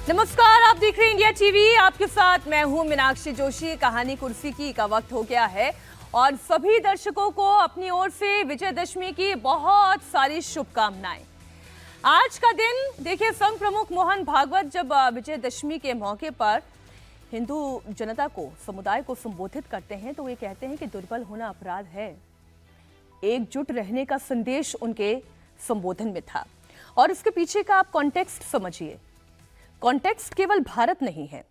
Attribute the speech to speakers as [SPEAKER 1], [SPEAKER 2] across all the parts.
[SPEAKER 1] नमस्कार, आप देख रहे हैं इंडिया टीवी। आपके साथ मैं हूं मीनाक्षी जोशी। कहानी कुर्सी की का वक्त हो गया है और सभी दर्शकों को अपनी ओर से विजयदशमी की बहुत सारी शुभकामनाएं। आज का दिन देखिए, संघ प्रमुख मोहन भागवत जब विजयदशमी के मौके पर हिंदू जनता को, समुदाय को संबोधित करते हैं तो वे कहते हैं कि दुर्बल होना अपराध है। एकजुट रहने का संदेश उनके संबोधन में था और इसके पीछे का आप कॉन्टेक्स्ट समझिए। कॉन्टेक्स्ट केवल भारत नहीं है,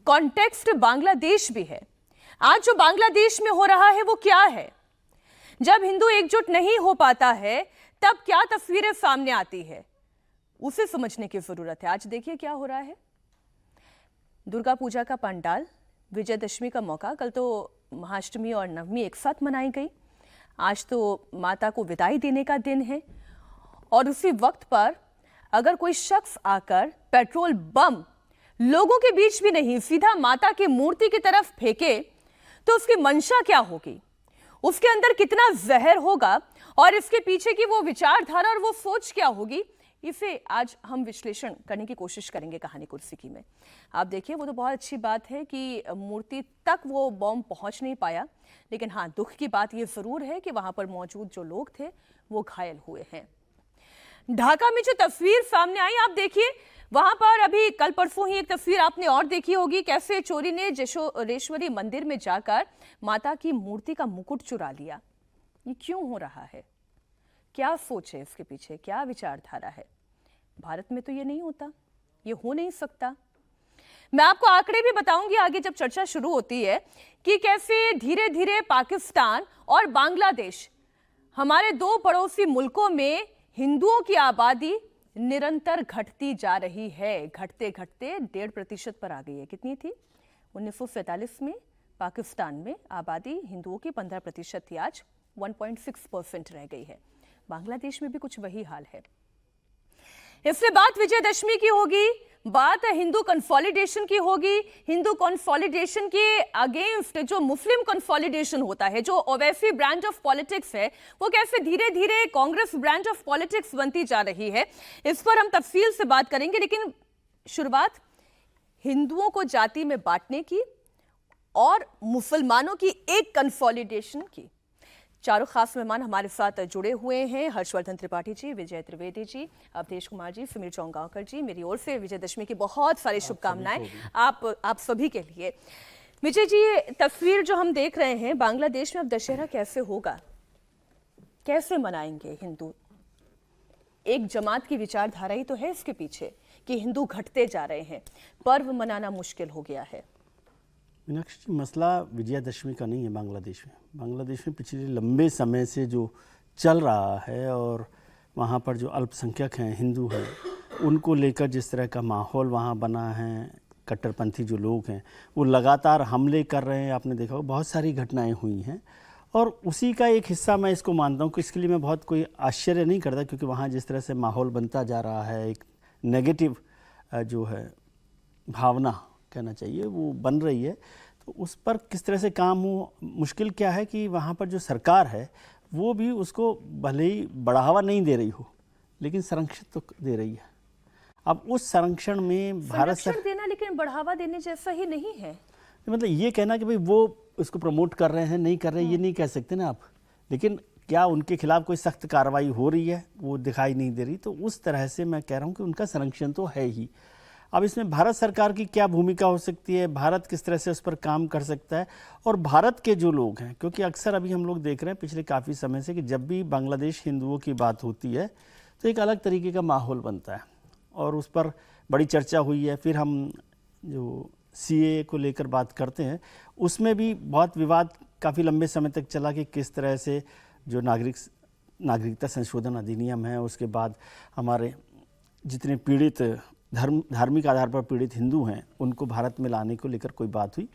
[SPEAKER 1] कॉन्टेक्स्ट बांग्लादेश भी है। आज जो बांग्लादेश में हो रहा है वो क्या है? जब हिंदू एकजुट नहीं हो पाता है तब क्या तस्वीरें सामने आती है, उसे समझने की जरूरत है। आज देखिए क्या हो रहा है। दुर्गा पूजा का पंडाल, विजयदशमी का मौका, कल तो महाअष्टमी और नवमी एक साथ मनाई गई। आज तो माता को विदाई देने का दिन है और उसी वक्त पर अगर कोई शख्स आकर पेट्रोल बम लोगों के बीच भी नहीं, सीधा माता की मूर्ति की तरफ फेंके तो उसकी मंशा क्या होगी, उसके अंदर कितना जहर होगा और इसके पीछे की वो विचारधारा और वो सोच क्या होगी, इसे आज हम विश्लेषण करने की कोशिश करेंगे कहानी कुर्सी की में। आप देखिए, वो तो बहुत अच्छी बात है कि मूर्ति तक वो बम पहुंच नहीं पाया, लेकिन हाँ, दुख की बात ये जरूर है कि वहां पर मौजूद जो लोग थे वो घायल हुए हैं। ढाका में जो तस्वीर सामने आई, आप देखिए, वहां पर अभी कल परसों ही एक तस्वीर आपने और देखी होगी, कैसे चोरी ने जशोरेश्वरी मंदिर में जाकर माता की मूर्ति का मुकुट चुरा लिया। ये क्यों हो रहा है? क्या सोच है इसके पीछे, क्या विचारधारा है? भारत में तो ये नहीं होता, ये हो नहीं सकता। मैं आपको आंकड़े भी बताऊंगी आगे जब चर्चा शुरू होती है कि कैसे धीरे धीरे पाकिस्तान और बांग्लादेश, हमारे दो पड़ोसी मुल्कों में हिंदुओं की आबादी निरंतर घटती जा रही है। घटते घटते 1.5% पर आ गई है। कितनी थी 1947 में? पाकिस्तान में आबादी हिंदुओं की 15% थी, आज 1.6% रह गई है। बांग्लादेश में भी कुछ वही हाल है। इससे बात विजयदशमी की होगी, बात हिंदू कंसोलिडेशन की होगी। हिंदू कंसोलिडेशन के अगेंस्ट जो मुस्लिम कंसोलिडेशन होता है, जो ओवैसी ब्रांड ऑफ पॉलिटिक्स है, वो कैसे धीरे धीरे कांग्रेस ब्रांड ऑफ पॉलिटिक्स बनती जा रही है, इस पर हम तफसील से बात करेंगे। लेकिन शुरुआत हिंदुओं को जाति में बांटने की और मुसलमानों की एक कंसोलिडेशन की। चारों खास मेहमान हमारे साथ जुड़े हुए हैं, हर्षवर्धन त्रिपाठी जी, विजय त्रिवेदी जी, अवधेश कुमार जी, समीर चौंगावकर जी। मेरी ओर से विजयदशमी की बहुत सारी शुभकामनाएं आप सभी के लिए। विजय जी, तस्वीर जो हम देख रहे हैं, बांग्लादेश में अब दशहरा कैसे होगा, कैसे मनाएंगे हिंदू? एक जमात की विचारधारा ही तो है इसके पीछे कि हिंदू घटते जा रहे हैं, पर्व मनाना मुश्किल हो गया है।
[SPEAKER 2] मीनाक्षी जी, मसला विजयदशमी का नहीं है। बांग्लादेश में पिछले लंबे समय से जो चल रहा है और वहाँ पर जो अल्पसंख्यक हैं, हिंदू हैं, उनको लेकर जिस तरह का माहौल वहाँ बना है, कट्टरपंथी जो लोग हैं वो लगातार हमले कर रहे हैं। आपने देखा होगा बहुत सारी घटनाएं हुई हैं और उसी का एक हिस्सा मैं इसको मानता हूँ कि इसके लिए मैं बहुत कोई आश्चर्य नहीं करता, क्योंकि वहाँ जिस तरह से माहौल बनता जा रहा है, एक नेगेटिव जो है भावना कहना चाहिए वो बन रही है, तो उस पर किस तरह से काम हो। मुश्किल क्या है कि वहाँ पर जो सरकार है वो भी उसको भले ही बढ़ावा नहीं दे रही हो, लेकिन संरक्षण तो दे रही है। अब उस संरक्षण में भारत
[SPEAKER 1] संरक्षण देना लेकिन बढ़ावा देने जैसा ही नहीं है।
[SPEAKER 2] मतलब ये कहना कि भाई वो उसको प्रमोट कर रहे हैं, नहीं कर रहे हैं, ये नहीं कह सकते ना आप। लेकिन क्या उनके खिलाफ कोई सख्त कार्रवाई हो रही है? वो दिखाई नहीं दे रही। तो उस तरह से मैं कह रहा हूँ कि उनका संरक्षण तो है ही। अब इसमें भारत सरकार की क्या भूमिका हो सकती है, भारत किस तरह से उस पर काम कर सकता है, और भारत के जो लोग हैं, क्योंकि अक्सर अभी हम लोग देख रहे हैं पिछले काफ़ी समय से कि जब भी बांग्लादेश हिंदुओं की बात होती है तो एक अलग तरीके का माहौल बनता है और उस पर बड़ी चर्चा हुई है। फिर हम जो CAA को लेकर बात करते हैं, उसमें भी बहुत विवाद काफ़ी लंबे समय तक चला कि किस तरह से जो नागरिकता संशोधन अधिनियम है, उसके बाद हमारे जितने पीड़ित धार्मिक आधार पर पीड़ित हिंदू हैं उनको भारत में लाने को लेकर कोई बात हुई।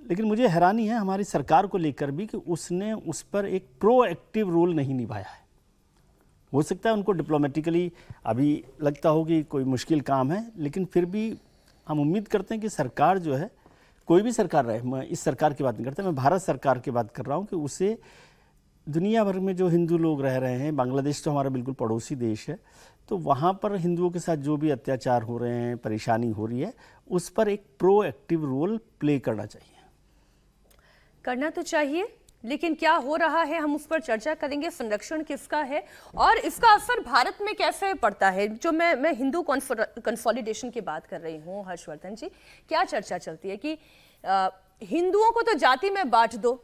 [SPEAKER 2] लेकिन मुझे हैरानी है हमारी सरकार को लेकर भी कि उसने उस पर एक प्रोएक्टिव रोल नहीं निभाया है। हो सकता है उनको डिप्लोमेटिकली अभी लगता हो कि कोई मुश्किल काम है, लेकिन फिर भी हम उम्मीद करते हैं कि सरकार जो है, कोई भी सरकार रहे, मैं इस सरकार की बात नहीं करता, मैं भारत सरकार की बात कर रहा हूँ, कि उसे दुनिया भर में जो हिंदू लोग रह रहे हैं, बांग्लादेश तो हमारा बिल्कुल पड़ोसी देश है, तो वहाँ पर हिंदुओं के साथ जो भी अत्याचार हो रहे हैं, परेशानी हो रही है, उस पर एक प्रोएक्टिव रोल प्ले करना चाहिए।
[SPEAKER 1] करना तो चाहिए, लेकिन क्या हो रहा है हम उस पर चर्चा करेंगे। संरक्षण किसका है और इसका असर भारत में कैसे पड़ता है। जो मैं हिंदू कंसोलिडेशन की बात कर रही हूँ हर्षवर्धन जी, क्या चर्चा चलती है कि हिंदुओं को तो जाति में बांट दो,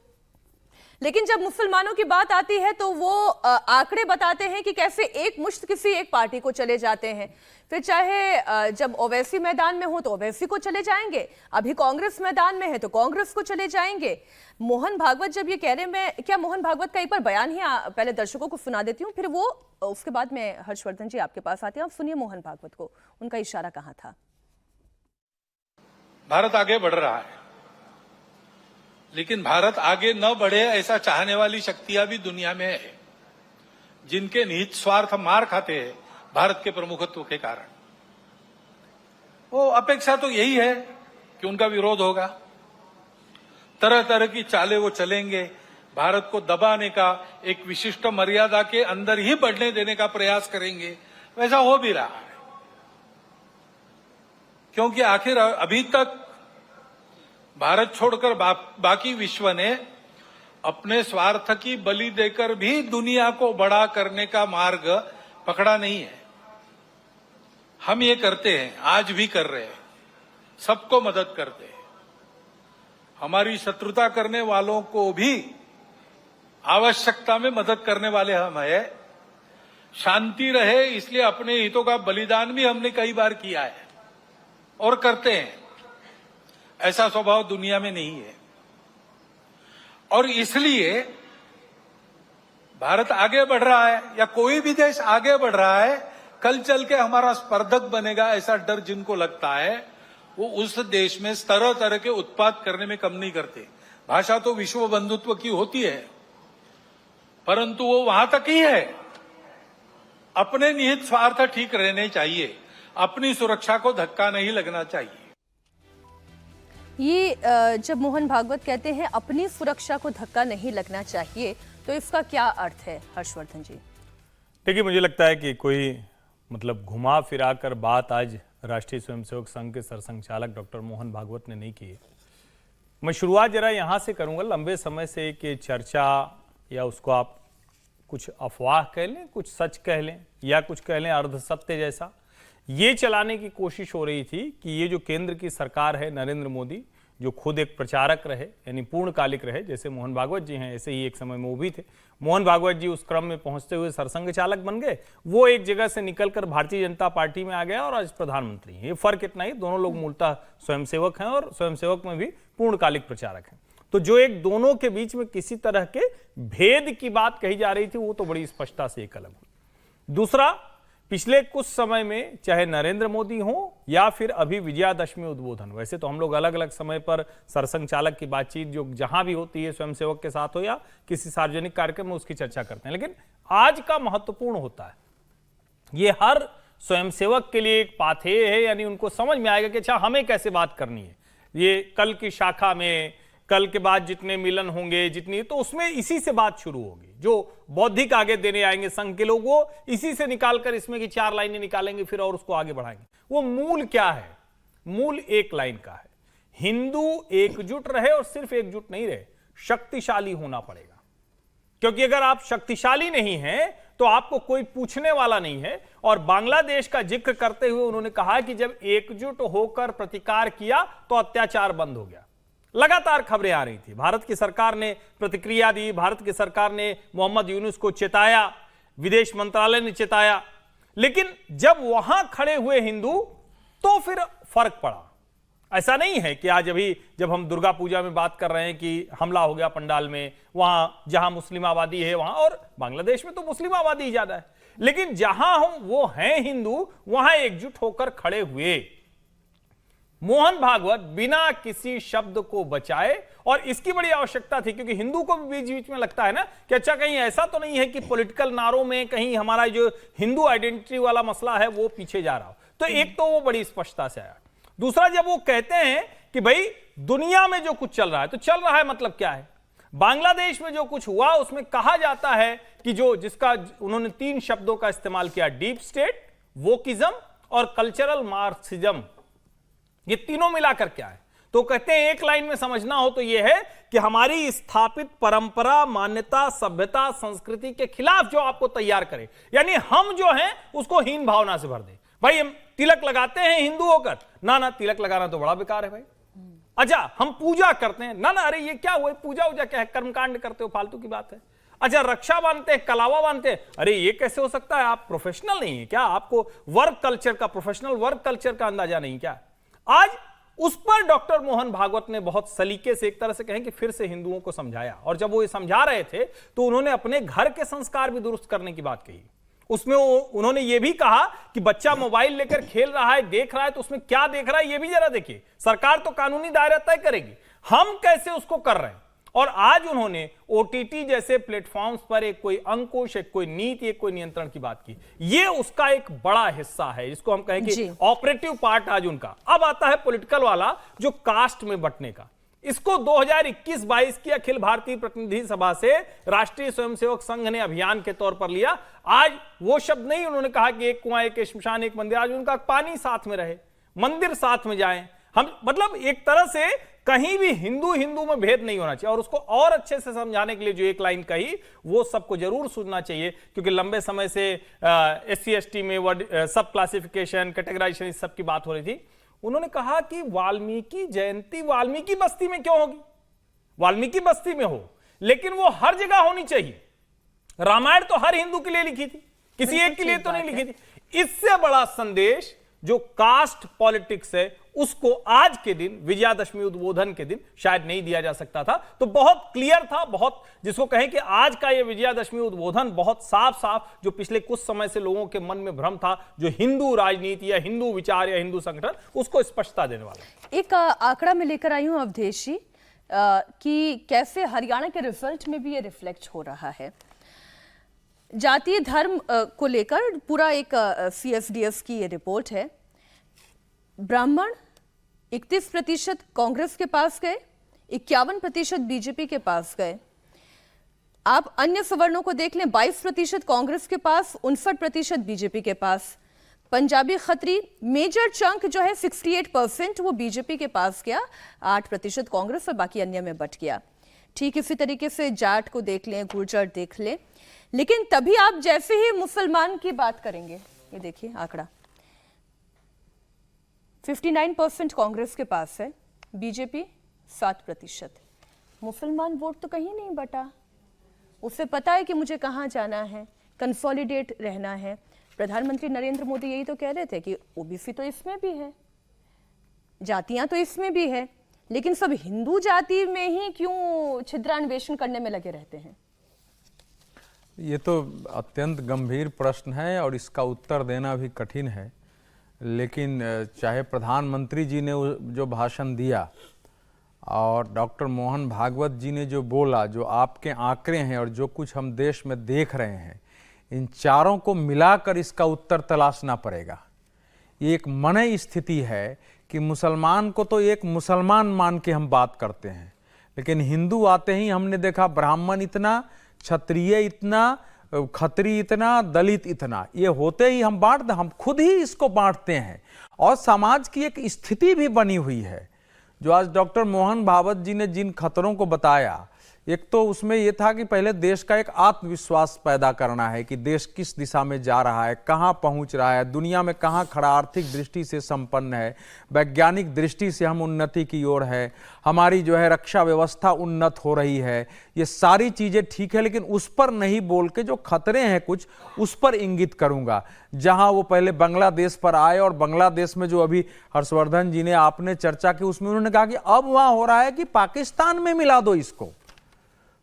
[SPEAKER 1] लेकिन जब मुसलमानों की बात आती है तो वो आंकड़े बताते हैं कि कैसे एक मुश्त किसी एक पार्टी को चले जाते हैं। फिर चाहे जब ओवैसी मैदान में हो तो ओवैसी को चले जाएंगे, अभी कांग्रेस मैदान में है तो कांग्रेस को चले जाएंगे। मोहन भागवत जब ये कह रहे हैं, मैं क्या मोहन भागवत का एक बार बयान ही पहले दर्शकों को सुना देती हूँ, फिर वो उसके बाद में हर्षवर्धन जी आपके पास आते हैं। आप सुनिए मोहन भागवत को, उनका इशारा कहाँ था।
[SPEAKER 3] भारत आगे बढ़ रहा है, लेकिन भारत आगे न बढ़े ऐसा चाहने वाली शक्तियां भी दुनिया में है, जिनके निहित स्वार्थ मार खाते हैं भारत के प्रमुखत्व के कारण। वो अपेक्षा तो यही है कि उनका विरोध होगा, तरह तरह की चालें वो चलेंगे, भारत को दबाने का, एक विशिष्ट मर्यादा के अंदर ही बढ़ने देने का प्रयास करेंगे। वैसा हो भी रहा है, क्योंकि आखिर अभी तक भारत छोड़कर बाकी विश्व ने अपने स्वार्थ की बलि देकर भी दुनिया को बड़ा करने का मार्ग पकड़ा नहीं है। हम ये करते हैं, आज भी कर रहे हैं, सबको मदद करते हैं। हमारी शत्रुता करने वालों को भी आवश्यकता में मदद करने वाले हम हैं। शांति रहे इसलिए अपने हितों का बलिदान भी हमने कई बार किया है और करते हैं। ऐसा स्वभाव दुनिया में नहीं है, और इसलिए भारत आगे बढ़ रहा है या कोई भी देश आगे बढ़ रहा है, कल चल के हमारा स्पर्धक बनेगा ऐसा डर जिनको लगता है, वो उस देश में तरह तरह के उत्पाद करने में कम नहीं करते। भाषा तो विश्व बंधुत्व की होती है, परंतु वो वहां तक ही है। अपने निहित स्वार्थ ठीक रहने चाहिए, अपनी सुरक्षा को धक्का नहीं लगना चाहिए।
[SPEAKER 1] ये जब मोहन भागवत कहते हैं अपनी सुरक्षा को धक्का नहीं लगना चाहिए, तो इसका क्या अर्थ है हर्षवर्धन जी?
[SPEAKER 4] देखिए, मुझे लगता है कि कोई मतलब घुमा फिरा कर बात आज राष्ट्रीय स्वयंसेवक संघ के सरसंघचालक डॉक्टर मोहन भागवत ने नहीं की है। मैं शुरुआत जरा यहाँ से करूँगा। लंबे समय से कि चर्चा, या उसको आप कुछ अफवाह कह लें, कुछ सच कह लें, या कुछ कह लें अर्ध सत्य जैसा, ये चलाने की कोशिश हो रही थी कि ये जो केंद्र की सरकार है, नरेंद्र मोदी, जो खुद एक प्रचारक रहे, यानी पूर्णकालिक रहे, जैसे मोहन भागवत जी हैं, ऐसे ही एक समय में वो भी थे। मोहन भागवत जी उस क्रम में पहुंचते हुए सरसंघ चालक बन गए, वो एक जगह से निकलकर भारतीय जनता पार्टी में आ गया और आज प्रधानमंत्री हैं। ये फर्क इतना ही, दोनों लोग मूलतः स्वयंसेवक हैं और स्वयंसेवक में भी पूर्णकालिक प्रचारक हैं। तो जो एक दोनों के बीच में किसी तरह के भेद की बात कही जा रही थी, वो तो बड़ी स्पष्टता से एक अलग हुई। दूसरा, पिछले कुछ समय में चाहे नरेंद्र मोदी हो या फिर अभी विजयादशमी उद्बोधन, वैसे तो हम लोग अलग अलग समय पर सरसंघ चालक की बातचीत जो जहां भी होती है, स्वयंसेवक के साथ हो या किसी सार्वजनिक कार्यक्रम में, उसकी चर्चा करते हैं। लेकिन आज का महत्वपूर्ण होता है, ये हर स्वयंसेवक के लिए एक पाथेय है, यानी उनको समझ में आएगा कि अच्छा हमें कैसे बात करनी है। ये कल की शाखा में, कल के बाद जितने मिलन होंगे, जितनी, तो उसमें इसी से बात शुरू होगी। जो बौद्धिक आगे देने आएंगे संघ के लोग, वो इसी से निकालकर इसमें की 4 लाइनें निकालेंगे, फिर और उसको आगे बढ़ाएंगे। वो मूल क्या है? मूल एक लाइन का है, हिंदू एकजुट रहे, और सिर्फ एकजुट नहीं रहे, शक्तिशाली होना पड़ेगा। क्योंकि अगर आप शक्तिशाली नहीं हैं तो आपको कोई पूछने वाला नहीं है। और बांग्लादेश का जिक्र करते हुए उन्होंने कहा कि जब एकजुट होकर प्रतिकार किया तो अत्याचार बंद हो गया। लगातार खबरें आ रही थी, भारत की सरकार ने प्रतिक्रिया दी, भारत की सरकार ने मोहम्मद यूनुस को चेताया, विदेश मंत्रालय ने चेताया, लेकिन जब वहां खड़े हुए हिंदू तो फिर फर्क पड़ा। ऐसा नहीं है कि आज अभी जब हम दुर्गा पूजा में बात कर रहे हैं कि हमला हो गया पंडाल में, वहां जहां मुस्लिम आबादी है वहां, और बांग्लादेश में तो मुस्लिम आबादी ज्यादा है, लेकिन जहां हम वो हैं हिंदू, वहां एकजुट होकर खड़े हुए। मोहन भागवत बिना किसी शब्द को बचाए, और इसकी बड़ी आवश्यकता थी, क्योंकि हिंदू को भी बीच बीच में लगता है ना कि अच्छा कहीं ऐसा तो नहीं है कि पॉलिटिकल नारों में कहीं हमारा जो हिंदू आइडेंटिटी वाला मसला है वो पीछे जा रहा हो। तो एक तो वो बड़ी स्पष्टता से आया। दूसरा, जब वो कहते हैं कि भाई दुनिया में जो कुछ चल रहा है, तो चल रहा है मतलब क्या है? बांग्लादेश में जो कुछ हुआ उसमें कहा जाता है कि जिसका उन्होंने 3 शब्दों का इस्तेमाल किया, डीप स्टेट, वोकिज्म और कल्चरल मार्क्सिज्म, ये तीनों मिलाकर क्या है? तो कहते हैं एक लाइन में समझना हो तो यह है कि हमारी स्थापित परंपरा, मान्यता, सभ्यता, संस्कृति के खिलाफ जो आपको तैयार करे, यानी हम जो हैं उसको हीन भावना से भर दे। भाई हम तिलक लगाते हैं हिंदू होकर, ना तिलक लगाना तो बड़ा बेकार है भाई। अच्छा हम पूजा करते हैं, ना अरे ये क्या हुआ, पूजा उजा क्या है, कर्मकांड करते हो, फालतू की बात है। अच्छा रक्षा बांधते हैं, कलावा बांधते हैं, अरे ये कैसे हो सकता है, आप प्रोफेशनल नहीं है क्या? आपको वर्क कल्चर का, प्रोफेशनल वर्क कल्चर का अंदाजा नहीं क्या? आज उस पर डॉक्टर मोहन भागवत ने बहुत सलीके से, एक तरह से कहें कि फिर से हिंदुओं को समझाया। और जब वो ये समझा रहे थे तो उन्होंने अपने घर के संस्कार भी दुरुस्त करने की बात कही। उसमें उन्होंने ये भी कहा कि बच्चा मोबाइल लेकर खेल रहा है, देख रहा है, तो उसमें क्या देख रहा है ये भी जरा देखिए। सरकार तो कानूनी दायरा तय करेगी, हम कैसे उसको कर रहे हैं। और आज उन्होंने ओटीटी जैसे प्लेटफॉर्म्स पर एक कोई अंकुश, एक कोई नीति, एक कोई नियंत्रण की बात की। ये उसका एक बड़ा हिस्सा है, जिसको हम कहें कि ऑपरेटिव पार्ट आज उनका। अब आता है पॉलिटिकल वाला, जो कास्ट में बंटने का। इसको 2021-22 की अखिल भारतीय प्रतिनिधि सभा से राष्ट्रीय स्वयंसेवक संघ ने अभियान के तौर पर लिया। आज वो शब्द नहीं उन्होंने कहा कि एक कुआं, एक श्मशान, एक मंदिर। आज उनका पानी साथ में रहे, मंदिर साथ में जाएं। हम मतलब एक तरह से कहीं भी हिंदू में भेद नहीं होना चाहिए। और उसको और अच्छे से समझाने के लिए जो एक लाइन कही वो सबको जरूर सुनना चाहिए, क्योंकि लंबे समय से SC ST में सब क्लासिफिकेशन, कैटेगराइजेशन, इस सब की बात हो रही थी। उन्होंने कहा कि वाल्मीकि जयंती वाल्मीकि बस्ती में क्यों होगी? वाल्मीकि बस्ती में हो, लेकिन वो हर जगह होनी चाहिए। रामायण तो हर हिंदू के लिए लिखी थी, किसी एक के लिए तो नहीं लिखी थी। इससे बड़ा संदेश जो कास्ट पॉलिटिक्स है उसको आज के दिन, विजयादशमी उद्बोधन के दिन शायद नहीं दिया जा सकता था। तो बहुत क्लियर था, बहुत, जिसको कहें कि आज का ये विजयादशमी उद्बोधन बहुत साफ साफ, जो पिछले कुछ समय से लोगों के मन में भ्रम था, जो हिंदू राजनीति या हिंदू विचार या हिंदू संगठन, उसको स्पष्टता देने वाला।
[SPEAKER 1] एक आंकड़ा में लेकर आई हूं अवधेश जी कि कैसे हरियाणा के रिजल्ट में भी ये रिफ्लेक्ट हो रहा है। जातीय धर्म को लेकर पूरा एक CFDF की ये रिपोर्ट है। ब्राह्मण 31% कांग्रेस के पास गए, 51% बीजेपी के पास गए। आप अन्य सवर्णों को देख लें, 22% कांग्रेस के पास, 59% बीजेपी के पास। पंजाबी खत्री मेजर चंक जो है 68% वो बीजेपी के पास गया, 8% कांग्रेस और बाकी अन्य में बट गया। ठीक इसी तरीके से जाट को देख लें, गुर्जर देख लें। लेकिन तभी आप जैसे ही मुसलमान की बात करेंगे, ये देखिए आंकड़ा 59% कांग्रेस के पास है, बीजेपी 7%। मुसलमान वोट तो कहीं नहीं बटा, उसे पता है कि मुझे कहां जाना है, कंसोलिडेट रहना है। प्रधानमंत्री नरेंद्र मोदी यही तो कह रहे थे कि ओबीसी तो इसमें भी है, जातियां तो इसमें भी है, लेकिन सब हिंदू जाति में ही क्यों छिद्रान्वेषण करने में लगे रहते हैं?
[SPEAKER 5] ये तो अत्यंत गंभीर प्रश्न है और इसका उत्तर देना भी कठिन है। लेकिन चाहे प्रधानमंत्री जी ने जो भाषण दिया और डॉक्टर मोहन भागवत जी ने जो बोला, जो आपके आंकड़े हैं और जो कुछ हम देश में देख रहे हैं, इन चारों को मिलाकर इसका उत्तर तलाशना पड़ेगा। ये एक मनई स्थिति है कि मुसलमान को तो एक मुसलमान मान के हम बात करते हैं, लेकिन हिंदू आते ही हमने देखा ब्राह्मण इतना, क्षत्रिय इतना, खत्री इतना, दलित इतना, ये होते ही हम खुद ही इसको बांटते हैं। और समाज की एक स्थिति भी बनी हुई है, जो आज डॉक्टर मोहन भागवत जी ने जिन खतरों को बताया, एक तो उसमें यह था कि पहले देश का एक आत्मविश्वास पैदा करना है कि देश किस दिशा में जा रहा है, कहां पहुंच रहा है, दुनिया में कहां खड़ा, आर्थिक दृष्टि से संपन्न है, वैज्ञानिक दृष्टि से हम उन्नति की ओर है, हमारी जो है रक्षा व्यवस्था उन्नत हो रही है। ये सारी चीजें ठीक है, लेकिन उस पर नहीं बोल के जो खतरे हैं कुछ, उस पर इंगित करूंगा। जहां वो पहले बांग्लादेश पर आए और बांग्लादेश में जो अभी हर्षवर्धन जी ने आपने चर्चा की, उसमें उन्होंने कहा कि अब वहां हो रहा है कि पाकिस्तान में मिला दो इसको।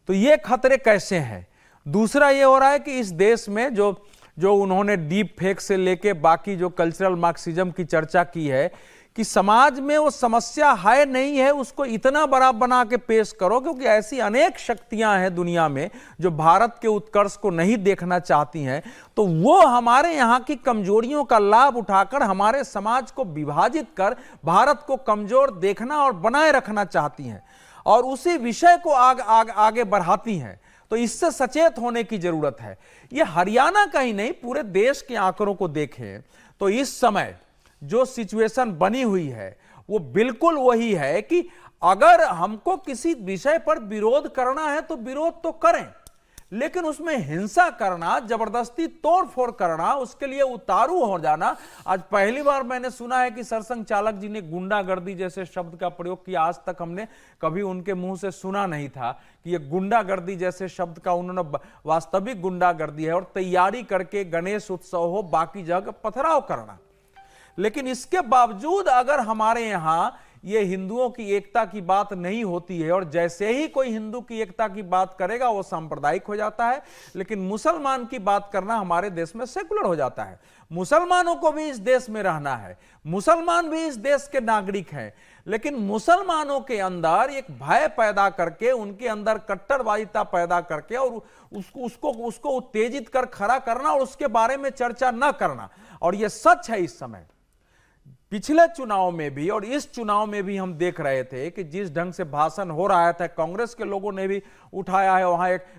[SPEAKER 5] तो ये खतरे कैसे हैं? दूसरा ये हो रहा है कि इस देश में जो उन्होंने डीप फेक से लेके बाकी जो कल्चरल मार्क्सिज्म की चर्चा की है, कि समाज में वो समस्या है नहीं है, उसको इतना बड़ा बना के पेश करो, क्योंकि ऐसी अनेक शक्तियां हैं दुनिया में जो भारत के उत्कर्ष को नहीं देखना चाहती हैं। तो वो हमारे यहाँ की कमजोरियों का लाभ उठाकर हमारे समाज को विभाजित कर भारत को कमजोर देखना और बनाए रखना चाहती हैं। और उसी विषय को आगे बढ़ाती हैं। तो इससे सचेत होने की जरूरत है। ये हरियाणा का ही नहीं, पूरे देश के आंकड़ों को देखें तो इस समय जो सिचुएशन बनी हुई है वो बिल्कुल वही है कि अगर हमको किसी विषय पर विरोध करना है तो विरोध तो करें, लेकिन उसमें हिंसा करना, जबरदस्ती तोड़फोड़ करना, उसके लिए उतारू हो जाना। आज पहली बार मैंने सुना है कि सरसंघ चालक जी ने गुंडागर्दी जैसे शब्द का प्रयोग किया। आज तक हमने कभी उनके मुंह से सुना नहीं था कि ये गुंडागर्दी जैसे शब्द का उन्होंने वास्तविक गुंडागर्दी है और तैयारी करके गणेश उत्सव हो बाकी जगह पथराव करना। लेकिन इसके बावजूद अगर हमारे यहां ये हिंदुओं की एकता की बात नहीं होती है और जैसे ही कोई हिंदू की एकता की बात करेगा वो सांप्रदायिक हो जाता है, लेकिन मुसलमान की बात करना हमारे देश में सेकुलर हो जाता है। मुसलमानों को भी इस देश में रहना है, मुसलमान भी इस देश के नागरिक हैं, लेकिन मुसलमानों के अंदर एक भय पैदा करके, उनके अंदर कट्टरवादिता पैदा करके और उसको उत्तेजित कर खड़ा करना और उसके बारे में चर्चा न करना। और यह सच है, इस समय पिछले चुनाव में भी और इस चुनाव में भी हम देख रहे थे कि जिस ढंग से भाषण हो रहा था, कांग्रेस के लोगों ने भी उठाया है।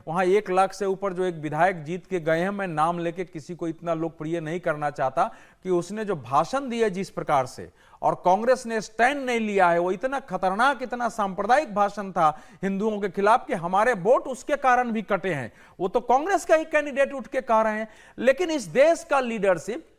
[SPEAKER 5] वहां 1 लाख से ऊपर जो एक विधायक जीत के गए हैं, मैं नाम लेके किसी को इतना लोकप्रिय नहीं करना चाहता, कि उसने जो भाषण दिए जिस प्रकार से और कांग्रेस ने स्टैंड नहीं लिया है, वो इतना खतरनाक, इतना सांप्रदायिक भाषण था हिंदुओं के खिलाफ कि हमारे वोट उसके कारण भी कटे हैं। वो तो कांग्रेस का ही कैंडिडेट उठ के कह रहे हैं। लेकिन इस देश का लीडरशिप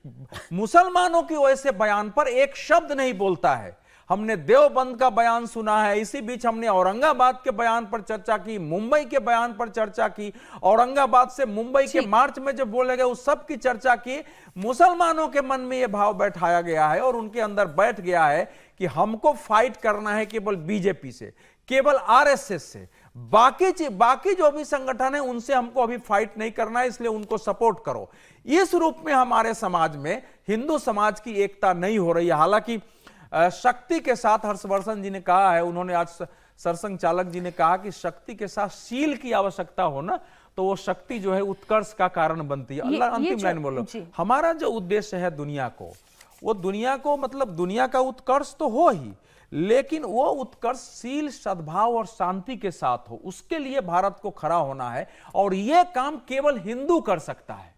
[SPEAKER 5] मुसलमानों की वैसे बयान पर एक शब्द नहीं बोलता है। हमने देवबंद का बयान सुना है, इसी बीच हमने औरंगाबाद के बयान पर चर्चा की, मुंबई के बयान पर चर्चा की, औरंगाबाद से मुंबई के मार्च में जो बोले गए उस सब की चर्चा की। मुसलमानों के मन में यह भाव बैठाया गया है और उनके अंदर बैठ गया है कि हमको फाइट करना है केवल बीजेपी से, केवल आरएसएस से, बाकी जो भी संगठन है उनसे हमको अभी फाइट नहीं करना है, इसलिए उनको सपोर्ट करो। इस रूप में हमारे समाज में हिंदू समाज की एकता नहीं हो रही है। हालांकि शक्ति के साथ हर्षवर्धन जी ने कहा है, उन्होंने आज सरसंघ चालक जी ने कहा कि शक्ति के साथ शील की आवश्यकता हो ना, तो वो शक्ति जो है उत्कर्ष का कारण बनती है। अल्लाह अंतिम लाइन बोलो, हमारा जो उद्देश्य है दुनिया को, वो दुनिया को मतलब दुनिया का उत्कर्ष तो हो ही, लेकिन वो उत्कर्षशील सद्भाव और शांति के साथ हो, उसके लिए भारत को खड़ा होना है। और ये काम केवल हिंदू कर सकता है।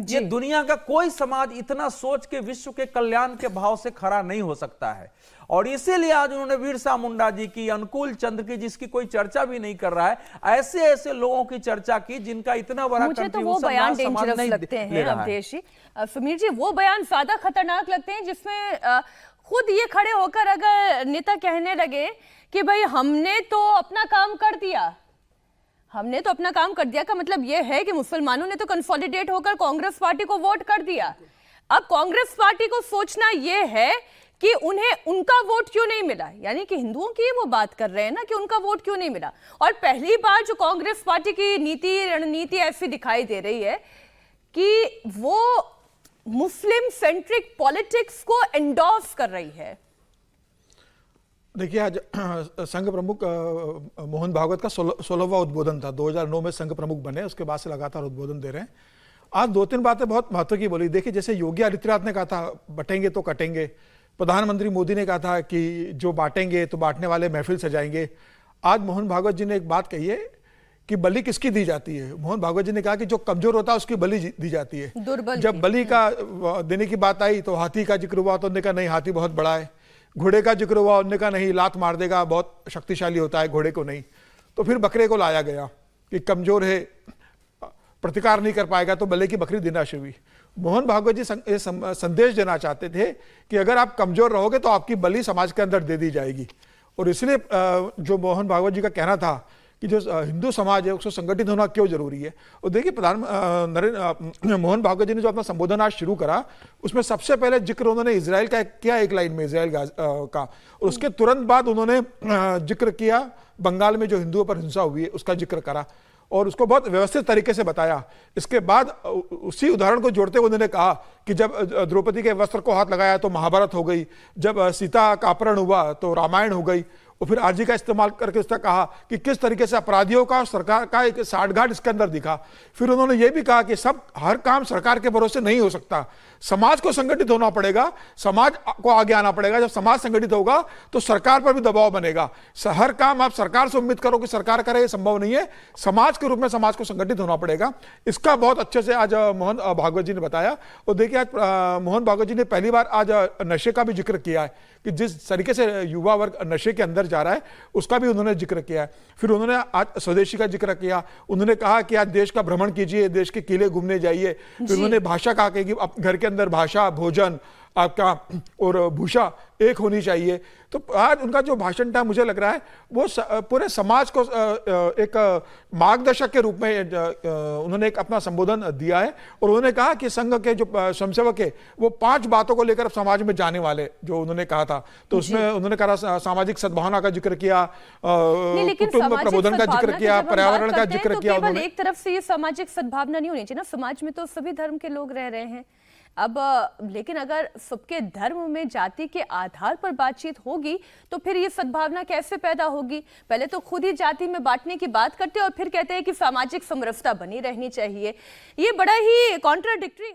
[SPEAKER 5] ये दुनिया का कोई समाज इतना सोच के विश्व के कल्याण के भाव से खड़ा नहीं हो सकता है। और इसीलिए आज उन्होंने बिरसा मुंडा जी की, अनुकूल चंद्र की, जिसकी कोई चर्चा भी नहीं कर रहा है, ऐसे ऐसे लोगों की चर्चा की जिनका इतना बड़ा
[SPEAKER 1] मुझे तो वो बयान डेंजरस लगते हैं अवधेश जी। समीर जी, वो बयान ज्यादा खतरनाक लगते हैं जिसमें खुद ये खड़े होकर अगर नेता कहने लगे कि भाई हमने तो अपना काम कर दिया, हमने तो अपना काम कर दिया, का मतलब यह है कि मुसलमानों ने तो कंसोलिडेट होकर कांग्रेस पार्टी को वोट कर दिया। अब कांग्रेस पार्टी को सोचना यह है कि उन्हें उनका वोट क्यों नहीं मिला, यानी कि हिंदुओं की वो बात कर रहे हैं ना कि उनका वोट क्यों नहीं मिला। और पहली बार जो कांग्रेस पार्टी की रणनीति ऐसी दिखाई दे रही है कि वो मुस्लिम सेंट्रिक पॉलिटिक्स को एंडोर्स कर रही है।
[SPEAKER 6] देखिए, आज संघ प्रमुख मोहन भागवत का 16वां उद्बोधन था। 2009 में संघ प्रमुख बने, उसके बाद से लगातार उद्बोधन दे रहे हैं। आज 2-3 बातें बहुत महत्व की बोली। देखिए, जैसे योगी आदित्यनाथ ने कहा था बटेंगे तो कटेंगे, प्रधानमंत्री मोदी ने कहा था कि जो बांटेंगे तो बांटने वाले महफिल सजाएंगे। आज मोहन भागवत जी ने एक बात कही है कि बलि किसकी दी जाती है। मोहन भागवत जी ने कहा कि जो कमजोर होता है उसकी बलि दी जाती है। जब बलि का देने की बात आई तो हाथी का जिक्र हुआ तो उन्होंने कहा नहीं, हाथी बहुत बड़ा है। घोड़े का जिक्र हुआ, उन्होंने कहा नहीं, लात मार देगा, बहुत शक्तिशाली होता है, घोड़े को नहीं। तो फिर बकरे को लाया गया कि कमजोर है, प्रतिकार नहीं कर पाएगा, तो बल्ले की बकरी देना शुरू हुई। मोहन भागवत जी संदेश देना चाहते थे कि अगर आप कमजोर रहोगे तो आपकी बलि समाज के अंदर दे दी जाएगी। और इसलिए जो मोहन भागवत जी का कहना था कि जो हिंदू समाज है उसको संगठित होना क्यों जरूरी है। और देखिए, मोहन भागवत जी ने जो अपना संबोधन आज शुरू करा, उसमें सबसे पहले जिक्र उन्होंने इजराइल का किया, एक लाइन में इजराइल का, और उसके तुरंत बाद उन्होंने जिक्र किया बंगाल में जो हिंदुओं पर हिंसा हुई है उसका जिक्र करा और उसको बहुत व्यवस्थित तरीके से बताया। इसके बाद उसी उदाहरण को जोड़ते हुए उन्होंने कहा कि जब द्रौपदी के वस्त्र को हाथ लगाया तो महाभारत हो गई, जब सीता का अपहरण हुआ तो रामायण हो गई। और फिर आरजी का इस्तेमाल करके उसने कहा कि किस तरीके से अपराधियों का और सरकार का एक साठगांठ इसके अंदर दिखा। फिर उन्होंने ये भी कहा कि सब हर काम सरकार के भरोसे नहीं हो सकता, समाज को संगठित होना पड़ेगा, समाज को आगे आना पड़ेगा। जब समाज संगठित होगा तो सरकार पर भी दबाव बनेगा। हर काम आप सरकार से उम्मीद करो कि सरकार करे, ये संभव नहीं है। समाज के रूप में समाज को संगठित होना पड़ेगा। इसका बहुत अच्छे से आज मोहन भागवत जी ने बताया। और देखिए आज मोहन भागवत जी ने पहली बार आज नशे का भी जिक्र किया है कि जिस तरीके से युवा वर्ग नशे के अंदर जा रहा है उसका भी उन्होंने जिक्र किया है। फिर उन्होंने आज स्वदेशी का जिक्र किया। उन्होंने कहा कि आज देश का भ्रमण कीजिए, देश के किले घूमने जाइए। फिर उन्होंने भाषा कहा कि घर के अंदर भाषा, भोजन आपका और भूषा एक होनी चाहिए। तो आज उनका जो भाषण था मुझे लग रहा है वो पूरे समाज को एक मार्गदर्शक के रूप में उन्होंने एक अपना संबोधन दिया है। और उन्होंने कहा कि संघ के जो स्वयंसेवक है वो 5 बातों को लेकर समाज में जाने वाले, जो उन्होंने कहा था। तो उसमें उन्होंने कहा सामाजिक सद्भावना का जिक्र किया, कुटुंब प्रबोधन का जिक्र किया, पर्यावरण का जिक्र किया।
[SPEAKER 1] उन्होंने एक तरफ से ये सामाजिक सद्भावना नहीं होनी चाहिए ना, समाज में तो सभी धर्म के लोग रह रहे हैं। अब लेकिन अगर सबके धर्म में जाति के आधार पर बातचीत होगी तो फिर ये सद्भावना कैसे पैदा होगी? पहले तो खुद ही जाति में बांटने की बात करते हैं और फिर कहते हैं कि सामाजिक समरसता बनी रहनी चाहिए। ये बड़ा ही कॉन्ट्राडिक्टरी है।